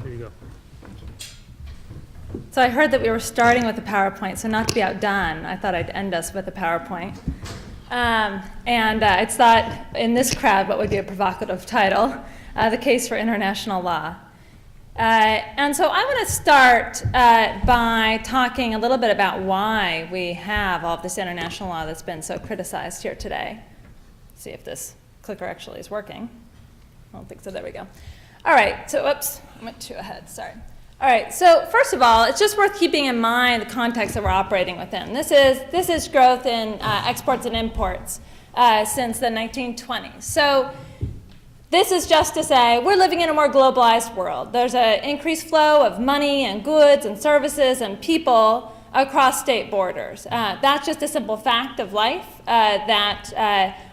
There you go. So I heard that we were starting with the PowerPoint, so not to be outdone, I thought I'd end us with the PowerPoint. I thought in this crowd what would be a provocative title, The Case for International Law. And so I want to start by talking a little bit about why we have all of this international law that's been so criticized here today. See if this clicker actually is working. I don't think so. There we go. All right. So, oops, I went too ahead. Sorry. All right. So first of all, it's just worth keeping in mind the context that we're operating within. This is growth in exports and imports since the 1920s. So this is just to say we're living in a more globalized world. There's an increased flow of money and goods and services and people across state borders. That's just a simple fact of life that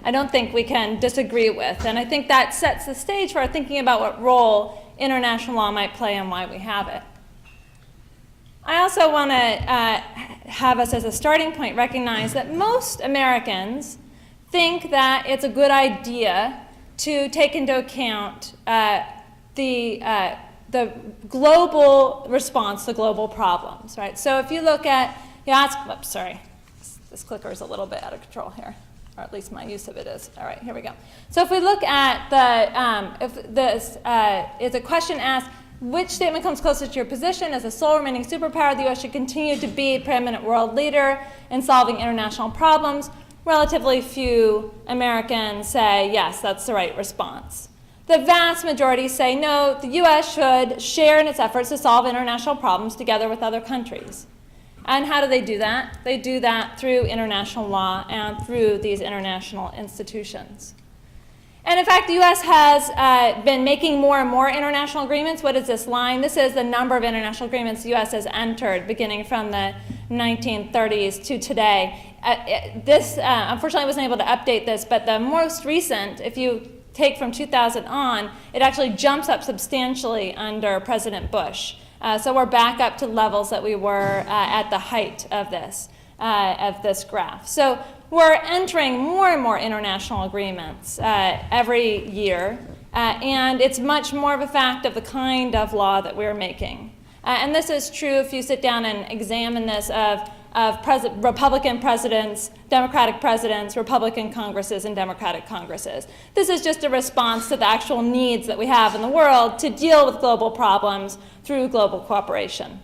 I don't think we can disagree with. And I think that sets the stage for thinking about what role international law might play and why we have it. I also want to have us as a starting point recognize that most Americans think that it's a good idea to take into account the global response to global problems, right? So if you look at, you ask, oops, sorry, this clicker is a little bit out of control here, or at least my use of it is. All right, here we go. So if we look at is a question asked, which statement comes closest to your position? As a sole remaining superpower, the U.S. should continue to be a preeminent world leader in solving international problems. Relatively few Americans say, yes, that's the right response. The vast majority say, no, the U.S. should share in its efforts to solve international problems together with other countries. And how do they do that? They do that through international law and through these international institutions. And in fact, the U.S. has been making more and more international agreements. What is this line? This is the number of international agreements the U.S. has entered beginning from the 1930s to today. Unfortunately, I wasn't able to update this, but the most recent, if you take from 2000 on, it actually jumps up substantially under President Bush. So we're back up to levels that we were at the height of this graph. So we're entering more and more international agreements every year, and it's much more of a fact of the kind of law that we're making. And this is true if you sit down and examine this of Republican presidents, Democratic presidents, Republican Congresses, and Democratic Congresses. This is just a response to the actual needs that we have in the world to deal with global problems through global cooperation.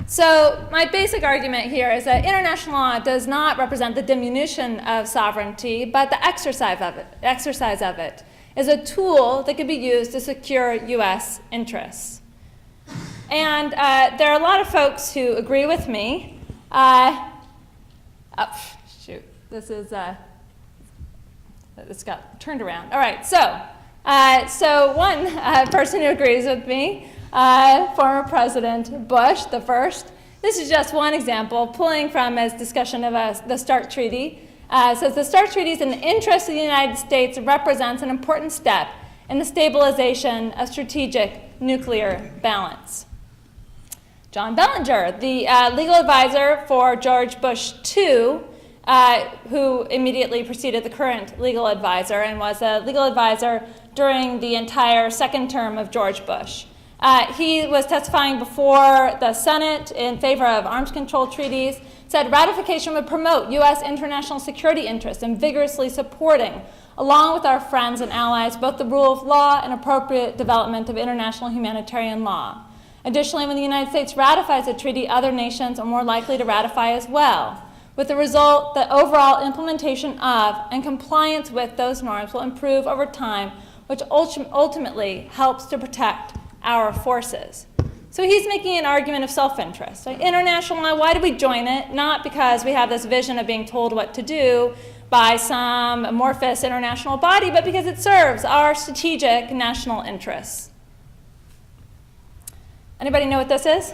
So my basic argument here is that international law does not represent the diminution of sovereignty, but the exercise of it is a tool that can be used to secure U.S. interests. And there are a lot of folks who agree with me. This got turned around. All right, so one person who agrees with me, former President Bush, the first. This is just one example, pulling from his discussion of the START Treaty. Says the START Treaty is in the interest of the United States, represents an important step in the stabilization of strategic nuclear balance. John Bellinger, the legal advisor for George Bush II, who immediately preceded the current legal advisor and was a legal advisor during the entire second term of George Bush. He was testifying before the Senate in favor of arms control treaties, said ratification would promote U.S. international security interests and vigorously supporting, along with our friends and allies, both the rule of law and appropriate development of international humanitarian law. Additionally, when the United States ratifies a treaty, other nations are more likely to ratify as well, with the result that overall implementation of and compliance with those norms will improve over time, which ultimately helps to protect our forces. So he's making an argument of self-interest. Right? International law, why do we join it? Not because we have this vision of being told what to do by some amorphous international body, but because it serves our strategic national interests. Anybody know what this is?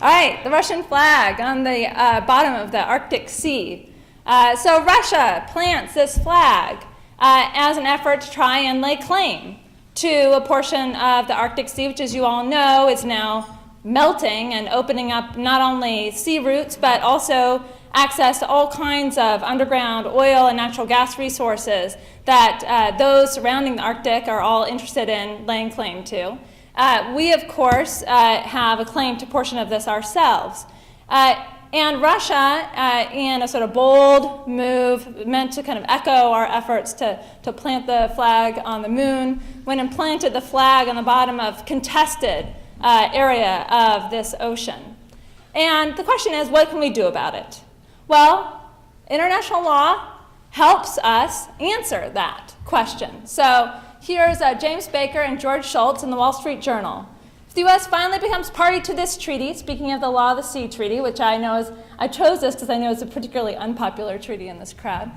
All right, the Russian flag on the bottom of the Arctic Sea. So Russia plants this flag as an effort to try and lay claim to a portion of the Arctic Sea, which, as you all know, is now melting and opening up not only sea routes, but also access to all kinds of underground oil and natural gas resources that those surrounding the Arctic are all interested in laying claim to. We, of course, have a claim to a portion of this ourselves. And Russia, in a sort of bold move meant to kind of echo our efforts to plant the flag on the moon, went and planted the flag on the bottom of contested area of this ocean. And the question is, what can we do about it? Well, international law helps us answer that question. So here's James Baker and George Shultz in the Wall Street Journal. If the U.S. finally becomes party to this treaty, speaking of the Law of the Sea Treaty, which I know is, I chose this because I know it's a particularly unpopular treaty in this crowd,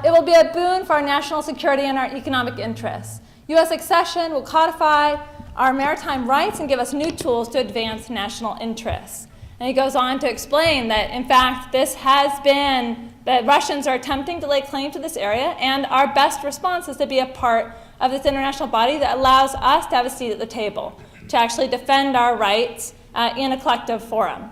it will be a boon for our national security and our economic interests. U.S. accession will codify our maritime rights and give us new tools to advance national interests. And he goes on to explain that, in fact, this has been, that Russians are attempting to lay claim to this area, and our best response is to be a part of this international body that allows us to have a seat at the table, to actually defend our rights in a collective forum.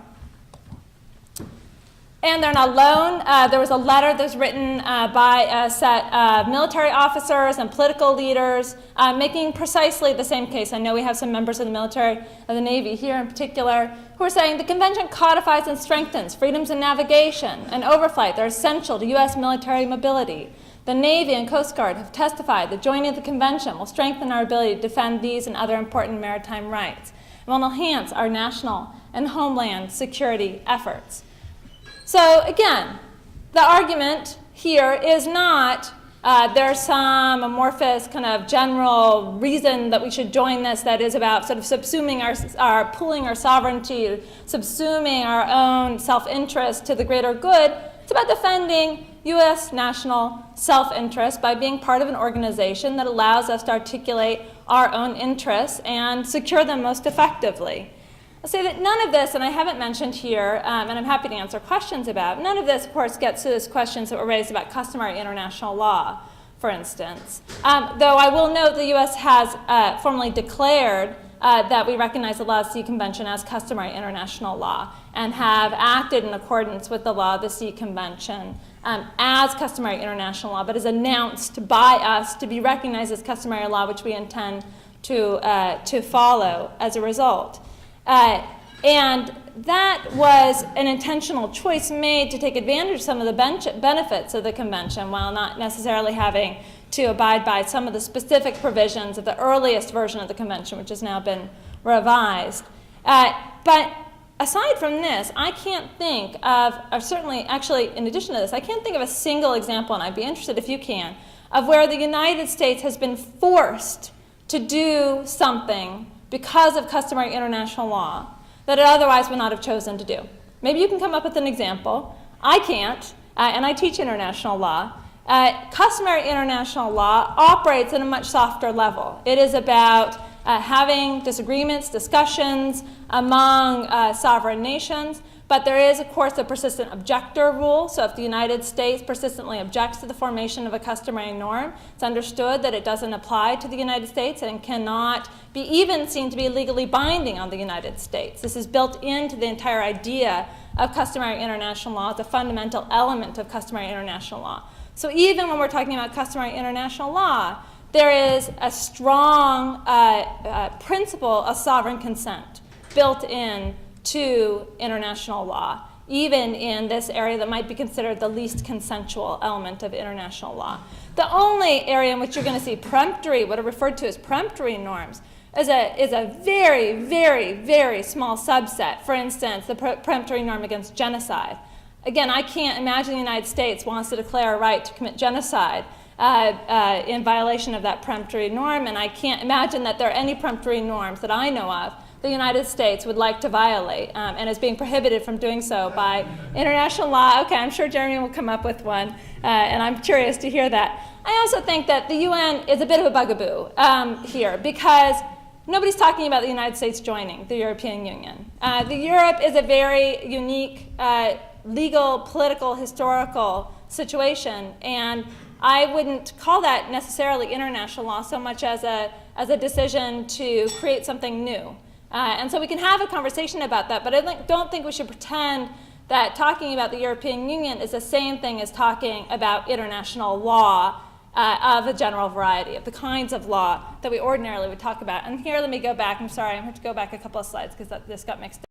And they're not alone. There was a letter that was written by a set of military officers and political leaders making precisely the same case. I know we have some members of the military, of the Navy here in particular, who are saying the convention codifies and strengthens freedoms in navigation and overflight that are essential to U.S. military mobility. The Navy and Coast Guard have testified that joining the convention will strengthen our ability to defend these and other important maritime rights and will enhance our national and homeland security efforts. So again, the argument here is not there's some amorphous kind of general reason that we should join this that is about sort of subsuming our pooling our sovereignty, subsuming our own self-interest to the greater good. It's about defending U.S. national self-interest by being part of an organization that allows us to articulate our own interests and secure them most effectively. I'll say that none of this, and I haven't mentioned here, and I'm happy to answer questions about, none of this, of course, gets to those questions that were raised about customary international law, for instance. Though I will note the U.S. has formally declared that we recognize the Law of the Sea Convention as customary international law and have acted in accordance with the Law of the Sea Convention as customary international law, but is announced by us to be recognized as customary law, which we intend to follow as a result. And that was an intentional choice made to take advantage of some of the benefits of the convention while not necessarily having to abide by some of the specific provisions of the earliest version of the convention, which has now been revised. But aside from this, I can't think of, or certainly, actually, in addition to this, I can't think of a single example, and I'd be interested if you can, of where the United States has been forced to do something because of customary international law that it otherwise would not have chosen to do. Maybe you can come up with an example. I can't, and I teach international law. Customary international law operates at a much softer level. It is about having disagreements, discussions among sovereign nations, but there is, of course, a persistent objector rule. So if the United States persistently objects to the formation of a customary norm, it's understood that it doesn't apply to the United States and cannot be even seen to be legally binding on the United States. This is built into the entire idea of customary international law. It's a fundamental element of customary international law. So even when we're talking about customary international law, there is a strong principle of sovereign consent built in to international law, even in this area that might be considered the least consensual element of international law. The only area in which you're going to see peremptory, what are referred to as peremptory norms, is a very, very, very small subset. For instance, the peremptory norm against genocide. Again, I can't imagine the United States wants to declare a right to commit genocide in violation of that peremptory norm, and I can't imagine that there are any peremptory norms that I know of the United States would like to violate and is being prohibited from doing so by international law. Okay, I'm sure Jeremy will come up with one, and I'm curious to hear that. I also think that the UN is a bit of a bugaboo here because nobody's talking about the United States joining the European Union. Europe is a very unique legal, political, historical situation, and I wouldn't call that necessarily international law so much as a decision to create something new. And so we can have a conversation about that, but I don't think we should pretend that talking about the European Union is the same thing as talking about international law of a general variety, of the kinds of law that we ordinarily would talk about. And here, let me go back. I'm sorry, I have to go back a couple of slides because this got mixed up.